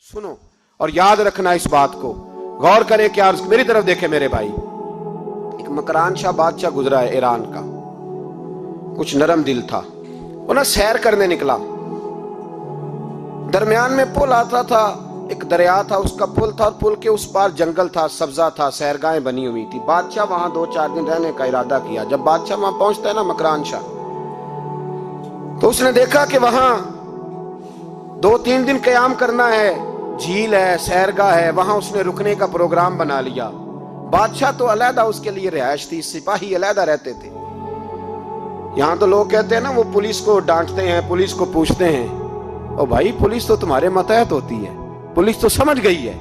सुनो और याद रखना इस बात को, गौर करें क्या, मेरी तरफ देखे मेरे भाई। एक मकरान शाह बादशाह गुजरा है ईरान का, कुछ नरम दिल था। वो ना सैर करने निकला, दरमियान में पुल आता था, एक दरिया था, उसका पुल था और पुल के उस पार जंगल था, सब्जा था, सैरगाहें बनी हुई थी। बादशाह वहां 2-4 दिन रहने का इरादा किया। जब बादशाह वहां पहुंचता है ना मकरान शाह, तो उसने देखा कि वहां 2-3 दिन क़याम करना है, झील है, सैरगाह है, वहां उसने रुकने का प्रोग्राम बना लिया। बादशाह तो अलहदा उसके लिए रिहाइश थी, सिपाही अलहदा रहते थे। यहां तो लोग कहते हैं ना, वो पुलिस को डांटते हैं, पुलिस को पूछते हैं, ओ भाई पुलिस तो तुम्हारे मतहत होती है, पुलिस तो समझ गई है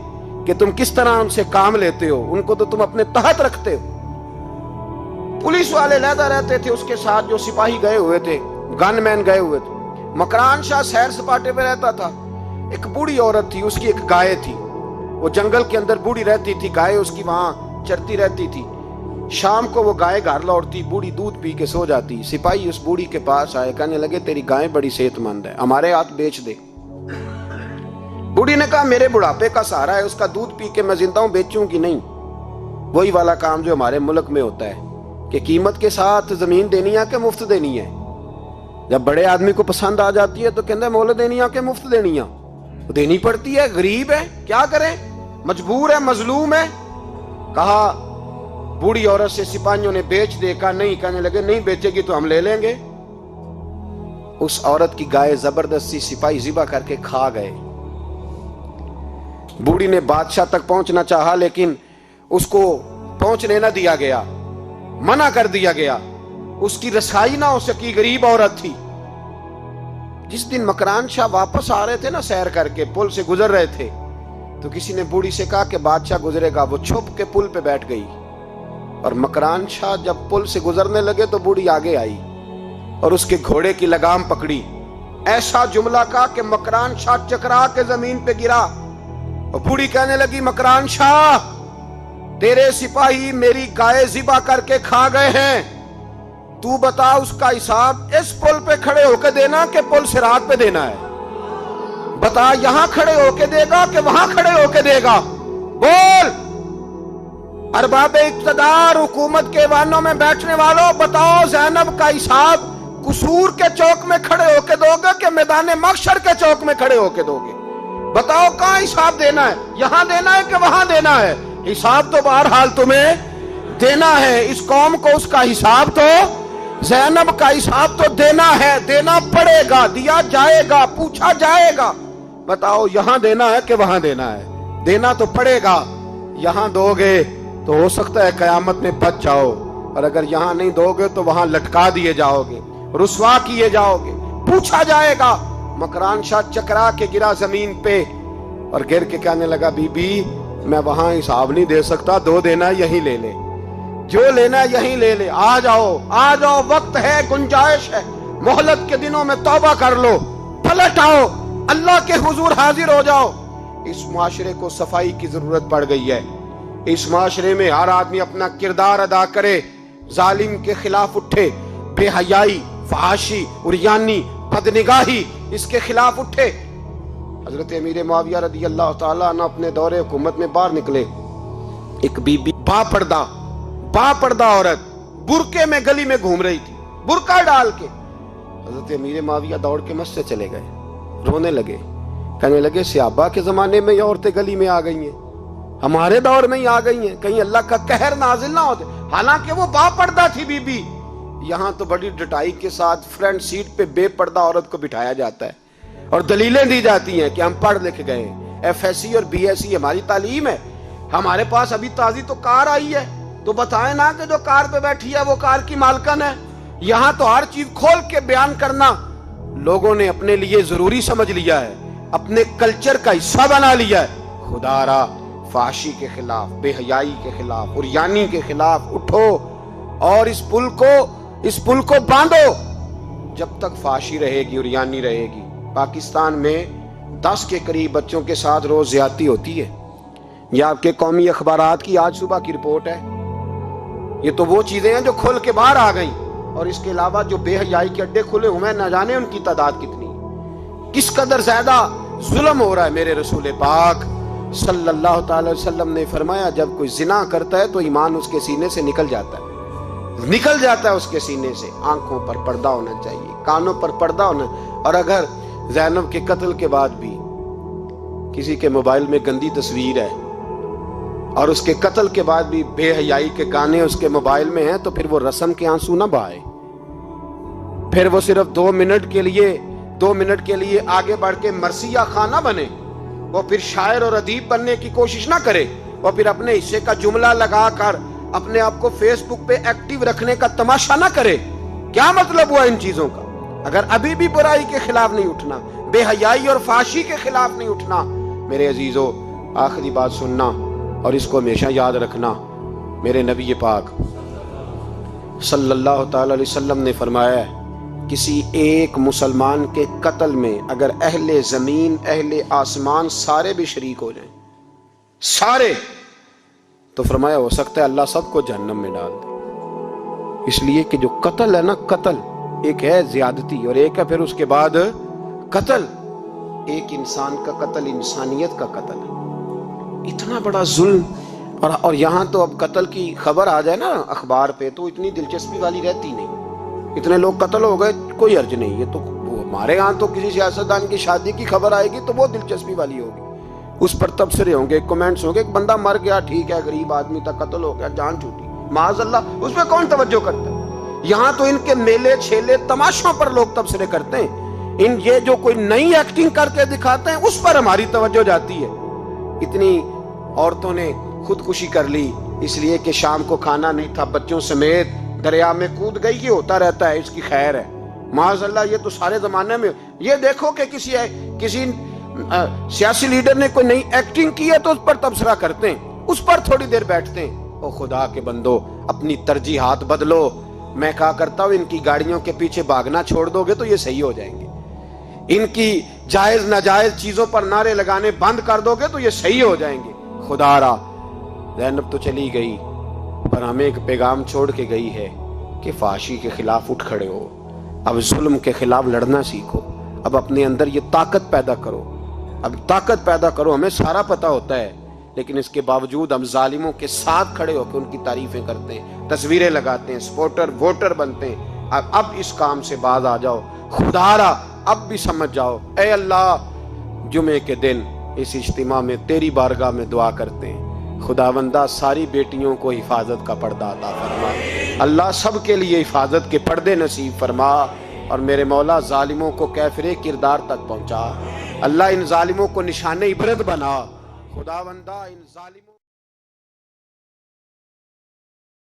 कि तुम किस तरह उनसे काम लेते हो, उनको तो तुम अपने तहत रखते हो। पुलिस वाले अलहदा रहते थे, उसके साथ जो सिपाही गए हुए थे, गनमैन गए हुए थे। मकरान शाह सैर सपाटे पे रहता था। एक बूढ़ी औरत थी, उसकी एक गाय थी, वो जंगल के अंदर बूढ़ी रहती थी, गाय उसकी वहां चरती रहती थी। शाम को वो गाय घर लौटती, बूढ़ी दूध पी के सो जाती। सिपाही उस बूढ़ी के पास आए, कहने लगे तेरी गाय बड़ी सेहतमंद है, हमारे हाथ बेच दे। बूढ़ी ने कहा मेरे बुढ़ापे का सहारा है, उसका दूध पी के मैं जिंदा हूं, बेचूंगी नहीं। वही वाला काम जो हमारे मुल्क में होता है कि कीमत के साथ जमीन देनी है कि मुफ्त देनी है। जब बड़े आदमी को पसंद आ जाती है तो कहते हैं मोल देनी है कि मुफ्त देनी है, तो देनी पड़ती है, गरीब है, क्या करें, मजबूर है, मजलूम है। कहा बूढ़ी औरत से सिपाहियों ने बेच दे, कहा नहीं, कहने लगे नहीं बेचेगी तो हम ले लेंगे। उस औरत की गाय जबरदस्ती सिपाही ज़िबा करके खा गए। बूढ़ी ने बादशाह तक पहुंचना चाहा, लेकिन उसको पहुंचने न दिया गया, मना कर दिया गया, उसकी रसाई ना हो सकी, गरीब औरत थी। जिस दिन मकरान शाह वापस आ रहे थे ना, सैर करके पुल से गुजर रहे थे, तो किसी ने बूढ़ी से कहा कि बादशाह गुजरेगा। वो छुप के पुल पे बैठ गई और मकरान शाह जब पुल से गुजरने लगे तो बूढ़ी आगे आई और उसके घोड़े की लगाम पकड़ी। ऐसा जुमला कहा कि मकरान शाह चकरा के जमीन पे गिरा और बूढ़ी कहने लगी मकरान शाह, तेरे सिपाही मेरी गाय ज़िबा करके खा गए हैं, तू बता उसका हिसाब इस पुल पे खड़े होके देना कि पुल सिरात पे देना है। बता यहां खड़े होके देगा कि वहां खड़े होके देगा, बोल। अरबाबे इक्तदार, हुकूमत के वानों में बैठने वालों, बताओ ज़ैनब का हिसाब कसूर के चौक में खड़े होके दोगे कि मैदान महशर के चौक में खड़े होके दोगे? बताओ कहां हिसाब देना है, यहां देना है कि वहां देना है? हिसाब तो बहरहाल तुम्हें देना है। इस कौम को उसका हिसाब तो, ज़ैनब का हिसाब तो देना है, देना पड़ेगा, दिया जाएगा, पूछा जाएगा। बताओ यहां देना है कि वहां देना है? देना तो पड़ेगा। यहां दोगे तो हो सकता है कयामत में बच जाओ, और अगर यहां नहीं दोगे तो वहां लटका दिए जाओगे, रुसवा किए जाओगे, पूछा जाएगा। मकरान शाह चकरा के गिरा जमीन पे और गिर के कहने लगा बीबी मैं वहां हिसाब नहीं दे सकता, दो देना यहीं ले ले, जो लेना यहीं ले ले, आ जाओ, आ जाओ, वक्त है, गुंजाइश है, मोहलत के दिनों में तौबा कर लो, पलट आओ, अल्लाह के हुजूर हाजिर हो जाओ। इस मुआशरे को सफाई की जरूरत पड़ गई है। इस मुआशरे में हर आदमी अपना किरदार अदा करे, जालिम के खिलाफ उठे, बेहयाई, फहाशी, उरियानी, बदनिगाही, इसके खिलाफ उठे। हजरत अमीर मुआविया रदी अल्लाह ताला अन्हु अपने दौरे हुकूमत में बाहर निकले। एक बीबी बापर्दा औरत बुरके में गली में घूम रही थी, बुरका डाल के। हजरत अमीर मुआविया दौड़ के मस्जिद चले गए, रोने लगे, कहने लगे सहाबा के जमाने में ये औरतें गली में आ गई हैं, हमारे दौर में ही आ गई हैं, कहीं अल्लाह का कहर नाजिल ना होते। हालांकि वो बापर्दा थी बीबी। यहाँ तो बड़ी डटाई के साथ फ्रंट सीट पे बेपर्दा औरत को बिठाया जाता है और दलीलें दी जाती हैं कि हम पढ़ लिख गए, FSC और BSc हमारी तालीम है, हमारे पास अभी ताजी तो कार आई है, तो बताएं ना कि जो कार पे बैठी है वो कार की मालकन है। यहाँ तो हर चीज खोल के बयान करना लोगों ने अपने लिए जरूरी समझ लिया है, अपने कल्चर का हिस्सा बना लिया है। खुदारा फाशी के खिलाफ, बेहयाई के खिलाफ, उरियानी के खिलाफ उठो और इस पुल को बांधो। जब तक फाशी रहेगी, उरियानी रहेगी। पाकिस्तान में 10 के करीब बच्चों के साथ रोज ज्यादती होती है। यह आपके कौमी अखबारात की आज सुबह की रिपोर्ट है। ये तो वो चीजें हैं जो खुल के बाहर आ गई, और इसके अलावा जो बेहयाई के अड्डे खुले हुए हैं, न जाने उनकी तादाद कितनी, किस कदर ज्यादा ظلم ہو رہا ہے۔ میرے رسول پاک صلی اللہ تعالی وسلم نے فرمایا جب کوئی زنا کرتا ہے تو ایمان اس کے سینے سے نکل جاتا ہے اس کے سینے سے۔ آنکھوں پر پردہ ہونا چاہیے، کانوں پر پردہ ہونا۔ اور اگر زینب کے قتل کے بعد بھی کسی کے موبائل میں گندی تصویر ہے اور اس کے قتل کے بعد بھی بے حیائی کے گانے اس کے موبائل میں ہیں تو پھر وہ رسم کے آنسو نہ بہائے، پھر وہ صرف 2 منٹ کے لیے آگے بڑھ کے مرثیہ خان نہ بنے، وہ پھر شاعر اور ادیب بننے کی کوشش نہ کرے، وہ پھر اپنے حصے کا جملہ لگا کر اپنے آپ کو فیس بک پہ ایکٹیو رکھنے کا تماشا نہ کرے۔ کیا مطلب ہوا ان چیزوں کا؟ اگر ابھی بھی برائی کے خلاف نہیں اٹھنا، بے حیائی اور فحاشی کے خلاف نہیں اٹھنا، میرے عزیزو آخری بات سننا اور اس کو ہمیشہ یاد رکھنا۔ میرے نبی پاک صلی اللہ تعالی علیہ وسلم نے فرمایا ہے کسی ایک مسلمان کے قتل میں اگر اہل زمین اہل آسمان سارے بھی شریک ہو جائیں، سارے، تو فرمایا ہو سکتا ہے اللہ سب کو جہنم میں ڈال دے۔ اس لیے کہ جو قتل ہے نا، قتل ایک ہے زیادتی اور ایک ہے پھر اس کے بعد قتل۔ ایک انسان کا قتل انسانیت کا قتل ہے، اتنا بڑا ظلم۔ اور یہاں تو اب قتل کی خبر آ جائے نا اخبار پہ تو اتنی دلچسپی والی رہتی نہیں، اتنے لوگ قتل ہو گئے کوئی عرض نہیں۔ یہ تو ہمارے ہاں تو کسی سیاستدان کی شادی کی خبر آئے گی تو وہ دلچسپی والی ہوگی، اس پر تبصرے ہوں گے، کمنٹس ہوں گے، ایک بندہ مر گیا ٹھیک ہے، غریب آدمی تھا، قتل ہو گیا، جان چھوٹی، معاذ اللہ، اس پہ کون توجہ کرتا ہے؟ یہاں تو ان کے میلے چھیلے تماشوں پر لوگ تبصرے کرتے ہیں، یہ جو کوئی نئی ایکٹنگ کر کے دکھاتے ہیں اس پر ہماری توجہ جاتی ہے۔ اتنی عورتوں نے خودکشی کر لی اس لیے کہ شام کو کھانا نہیں تھا، بچوں سمیت دریا میں کود گئی، یہ ہوتا رہتا ہے، اس کی خیر ہے، معاذ اللہ۔ یہ تو سارے زمانے میں، یہ دیکھو کہ کسی سیاسی لیڈر نے کوئی نئی ایکٹنگ کی ہے تو اس پر تبصرہ کرتے ہیں، اس پر تھوڑی دیر بیٹھتے ہیں۔ او خدا کے بندو، اپنی ترجیحات بدلو۔ میں کہا کرتا ہوں ان کی گاڑیوں کے پیچھے بھاگنا چھوڑ دو گے تو یہ صحیح ہو جائیں گے، ان کی جائز ناجائز چیزوں پر نعرے لگانے بند کر دو گے تو یہ صحیح ہو جائیں گے۔ خدا را زینب تو چلی گئی پر ہمیں ایک پیغام چھوڑ کے گئی ہے کہ فحاشی کے خلاف اٹھ کھڑے ہو، اب ظلم کے خلاف لڑنا سیکھو، اب اپنے اندر یہ طاقت پیدا کرو، اب طاقت پیدا کرو۔ ہمیں سارا پتہ ہوتا ہے لیکن اس کے باوجود ہم ظالموں کے ساتھ کھڑے ہو کے ان کی تعریفیں کرتے ہیں، تصویریں لگاتے ہیں، سپورٹر ووٹر بنتے ہیں۔ اب اس کام سے باز آ جاؤ، خدا را اب بھی سمجھ جاؤ۔ اے اللہ، جمعے کے دن اس اجتماع میں تیری بارگاہ میں دعا کرتے ہیں، خداوندہ ساری بیٹیوں کو حفاظت کا پردہ عطا فرما، اللہ سب کے لیے حفاظت کے پردے نصیب فرما، اور میرے مولا ظالموں کو کیفر کردار تک پہنچا۔ اللہ ان ظالموں کو نشان عبرت بنا، خداوندہ ان ظالموں